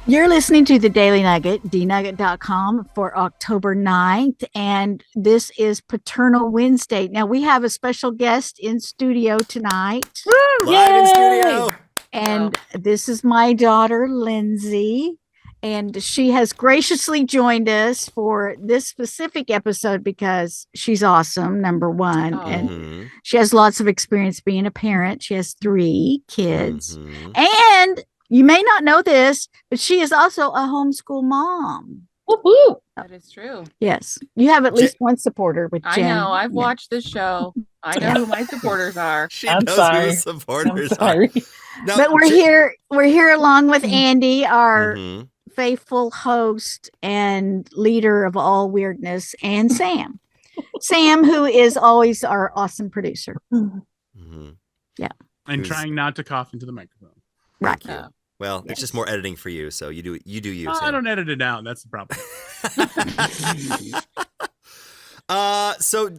You're listening to the Daily Nugget, dnugget.com, for October 9th. And this is Paternal Wednesday. Now, we have a special guest in studio tonight. Woo! Live in studio. And this is my daughter, Lindsay. And she has graciously joined us for this specific episode because she's awesome, number one. And she has lots of experience being a parent. She has 3 kids. And you may not know this, but she is also a homeschool mom. Woo-hoo. That is true. Yes. You have at least one supporter with Jenn. I know. I've watched this show. I know who my supporters are. I'm sorry. Who the supporters are. No, but we're here along with Andy, our faithful host and leader of all weirdness, and Sam. Sam, who is always our awesome producer. Yeah. And trying not to cough into the microphone. Right. Well, it's just more editing for you, so you do you. I don't edit it out. That's the problem. So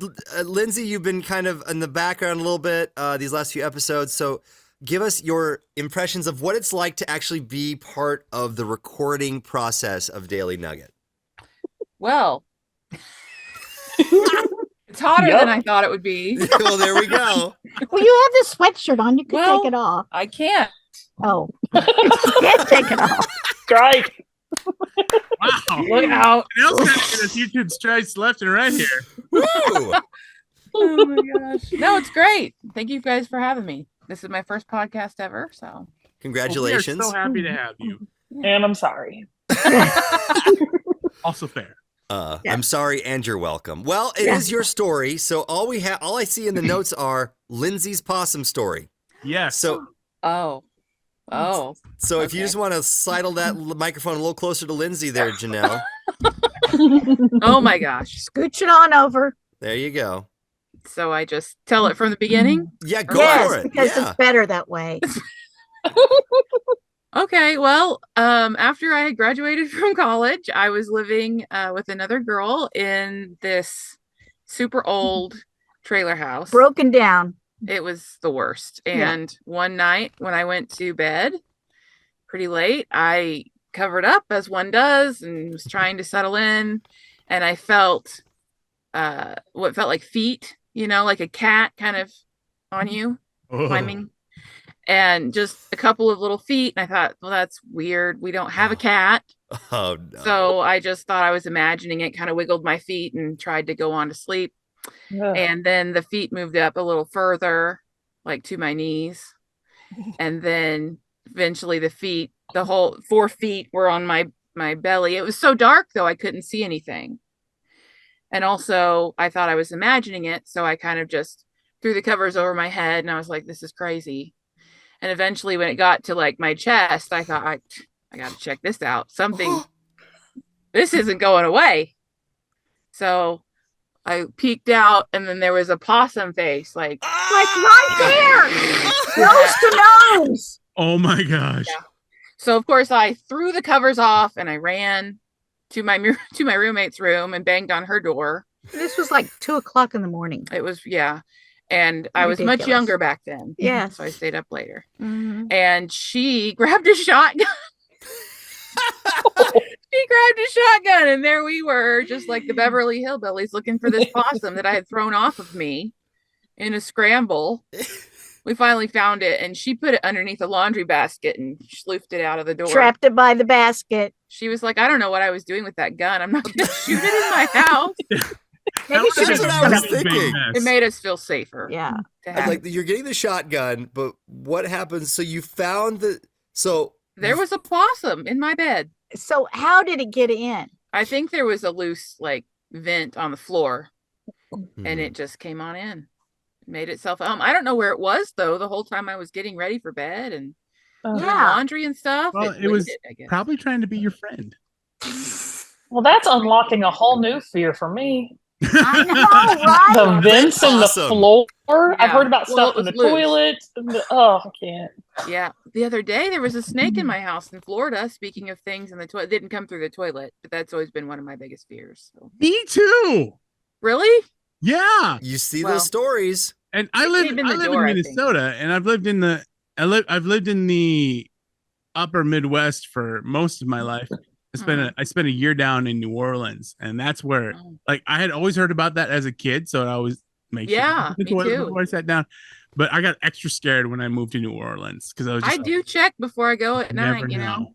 Lindsay, you've been kind of in the background a little bit these last few episodes. So give us your impressions of what it's like to actually be part of the recording process of Daily Nugget. Well, it's hotter than I thought it would be. Well, there we go. Well, you have this sweatshirt on. You can take it off. I can't. Oh, you can't take it off. Strike. Wow. Look out. Janelle's got to get us YouTube strikes left and right here. Woo! Oh my gosh. No, it's great. Thank you guys for having me. This is my first podcast ever, so congratulations. We're so happy to have you. And I'm sorry. Also fair. I'm sorry, and you're welcome. Well, it is your story, so all I see in the notes are Lindsay's possum story. Yes. So So if you just want to sidle that microphone a little closer to Lindsay there, Janelle. Oh my gosh. Scooch it on over. There you go. So I just tell it from the beginning? Yeah, go for it. Because it's better that way. Okay, well, after I had graduated from college, I was living with another girl in this super old trailer house. Broken down. It was the worst. And one night when I went to bed pretty late, I covered up as one does and was trying to settle in. And I felt what felt like feet, like a cat kind of on you climbing. And just a couple of little feet. And I thought, well, that's weird. We don't have a cat. Oh, no. So I just thought I was imagining it, kind of wiggled my feet and tried to go on to sleep. And then the feet moved up a little further, like to my knees. And then eventually the whole 4 feet were on my belly. It was so dark, though, I couldn't see anything. And also, I thought I was imagining it. So I kind of just threw the covers over my head and I was like, this is crazy. And eventually when it got to like my chest, I thought, I got to check this out. This isn't going away. So I peeked out and then there was a possum face, like right there, nose to nose. Oh my gosh. Yeah. So of course I threw the covers off and I ran to my roommate's room and banged on her door. This was like 2:00 in the morning. It was, and I was much younger back then. Yeah. So I stayed up later. And she grabbed a shotgun. She grabbed a shotgun and there we were, just like the Beverly Hillbillies, looking for this possum that I had thrown off of me in a scramble. We finally found it and she put it underneath a laundry basket and sloofed it out of the door. Trapped it by the basket. She was like, I don't know what I was doing with that gun. I'm not going to shoot it in my house. Maybe That's what I was thinking. It made us feel safer. Yeah. I'm like, you're getting the shotgun, but what happens? So you found there was a possum in my bed. So how did it get in? I think there was a loose vent on the floor and it just came on in. Made itself home. I don't know where it was though the whole time I was getting ready for bed and doing laundry and stuff. Well, it was probably trying to be your friend. Well, that's unlocking a whole new fear for me. I know, right? The vents in the floor. Yeah. I've heard about stuff in the toilet. I can't. Yeah. The other day there was a snake in my house in Florida. Speaking of things in the toilet, didn't come through the toilet, but that's always been one of my biggest fears. So. Me too. Really? Yeah. You see those stories. And I live in Minnesota, and I've lived in the upper Midwest for most of my life. I spent a year down in New Orleans, and that's where like I had always heard about that as a kid, so I always make sure to me too. before I sat down. But I got extra scared when I moved to New Orleans because I was just I do check before I go at night, you know.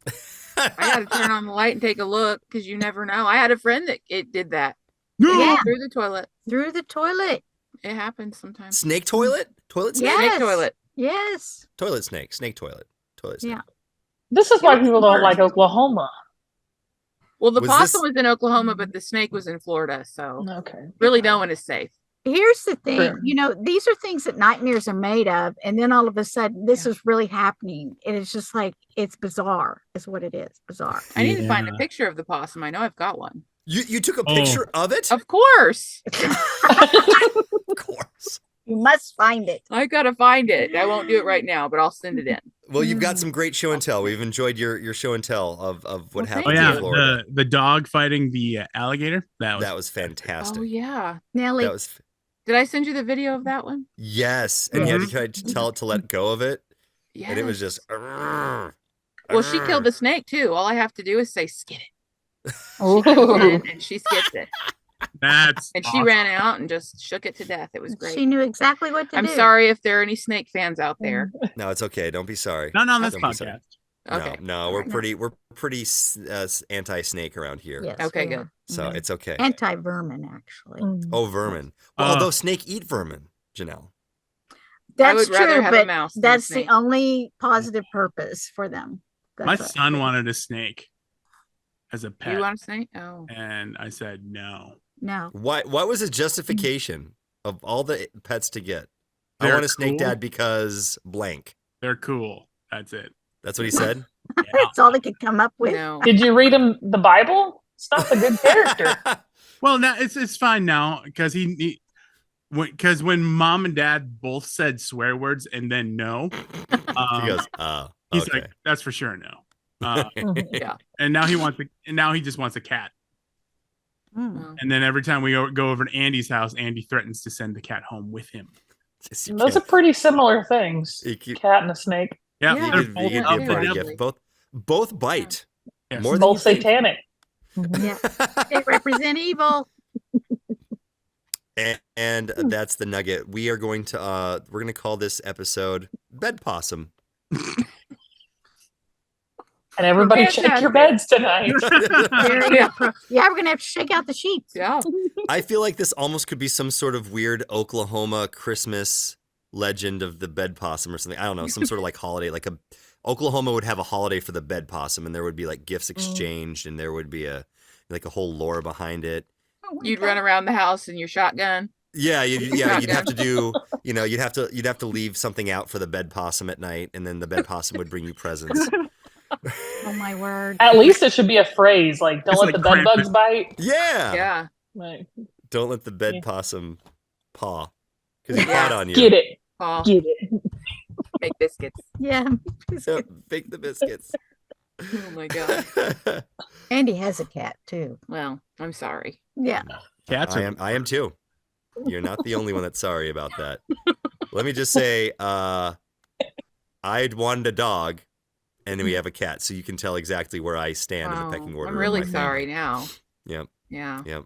I got to turn on the light and take a look because you never know. I had a friend that it did that. Yeah. Through the toilet. Through the toilet. It happens sometimes. Snake toilet? Toilet snake? Yes. Snake toilet. Yes. Toilet snake. Snake toilet. Toilet snake. Yeah. This is why people don't like Oklahoma. Well, the possum was in Oklahoma, but the snake was in Florida. So really no one is safe. Here's the thing, you know, these are things that nightmares are made of, and then all of a sudden this is really happening, and it's just like it's bizarre is what it is. Bizarre. I need to find a picture of the possum. I know I've got one. You took a picture of it? Of course. Of course. You must find it. I gotta find it. I won't do it right now, but I'll send it in. Well, you've got some great show and tell. We've enjoyed your show and tell of what happened in Florida. The dog fighting the alligator. That was fantastic. Oh yeah, Nelly. Did I send you the video of that one? Yes, and you had to kind of tell it to let go of it. Yeah, and it was just. Well, she killed the snake too. All I have to do is say "skid it," and she skipped it. And she ran out and just shook it to death. It was great. She knew exactly what to do. I'm sorry if there are any snake fans out there. No, it's okay. Don't be sorry. No, that's podcast. Okay. No, we're pretty anti-snake around here. Yes, okay, good. So it's okay. Anti-vermin, actually. Oh, vermin. Well, although snake eat vermin, Janelle. That's I would rather true, have but a mouse that's the only positive purpose for them. My son wanted a snake as a pet. You want a snake? Oh. And I said no. No. What was his justification of all the pets to get? They're I want a snake, cool. Dad, because blank. They're cool. That's it. That's what he said? That's all they could come up with. No. Did you read him the Bible? It's not a good character. Well, now it's fine now because because when Mom and Dad both said swear words and then no, he goes, he's like, that's for sure no. Yeah. And now he just wants a cat. And then every time we go over to Andy's house, Andy threatens to send the cat home with him. Those are pretty similar things. Cat and a snake. Yeah, you could be a party gift. Both bite. Yes. More than both satanic. Yeah. They represent evil. And that's the nugget. We're going to call this episode Bed Possum. And everybody shake your beds tonight. Yeah, we're gonna have to shake out the sheets. Yeah. I feel like this almost could be some sort of weird Oklahoma Christmas legend of the bed possum or something. I don't know, some sort of like holiday. Oklahoma would have a holiday for the bed possum, and there would be like gifts exchanged, and there would be a whole lore behind it. You'd run around the house in your shotgun. Yeah, you'd have to do, you'd have to leave something out for the bed possum at night, and then the bed possum would bring you presents. Oh my word! At least it should be a phrase like "Don't let the bed bugs bite." Yeah. Yeah. Right. Don't let the bed possum paw, because he pawed on you. Get it. Paw. Get it. Make biscuits. Yeah. Bake the biscuits. Oh my god. Andy has a cat too. Well, I'm sorry. Yeah. Cats are. I am too. You're not the only one that's sorry about that. Let me just say, I'd wanted a dog, and then we have a cat, so you can tell exactly where I stand in the pecking order. I'm really of my sorry family. now. Yep. Yeah. Yep.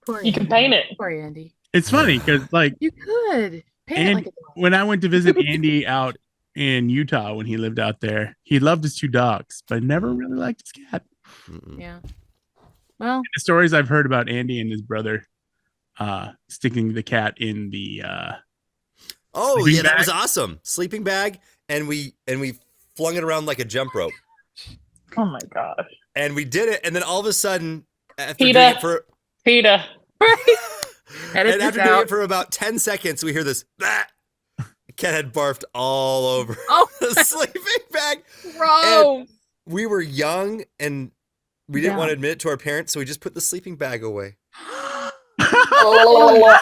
Poor You can Andy. paint it. Poor Andy. It's funny because like You could paint it like a dog. when I went to visit Andy out in Utah when he lived out there, he loved his two dogs, but never really liked his cat. Mm-mm. Yeah. Well, The stories I've heard about Andy and his brother sticking the cat in the Oh sleeping yeah, that bag. was awesome. Sleeping bag, and we flung it around like a jump rope, Oh my god. and we did it, and then all of a sudden, after PETA. doing it for PETA. edit and this after doing out. it for about 10 seconds, we hear this. "Bah!" The cat had barfed all over Oh, the sleeping bag. gross. We were young, and we didn't Yeah. want to admit it to our parents, so we just put the sleeping bag away. Oh.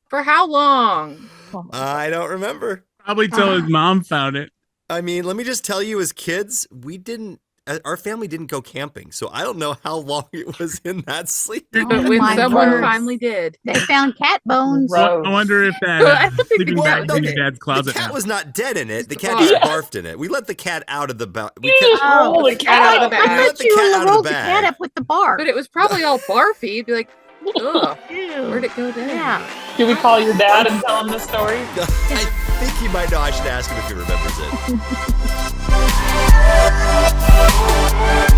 For how long? I don't remember. Probably till his mom found it. I mean, let me just tell you, as kids, we didn't our family didn't go camping, so I don't know how long it was in that sleep. But when my someone word. finally did, They found cat bones. Gross. I wonder if that Well, I thought they sleeping did bag that. is in your dad's The closet cat now. was not dead in it. The Just cat a just bar. barfed in it. We let the cat out of the bag. You just roll the the cat out of the I bag. let thought the you cat out of the rolled the bag. cat up with the bark. but it was probably all barfy. You'd be like, ugh, Ew. where'd it go then? Yeah. Should we call your dad and tell him the story? I think he might know. I should ask him if he remembers it.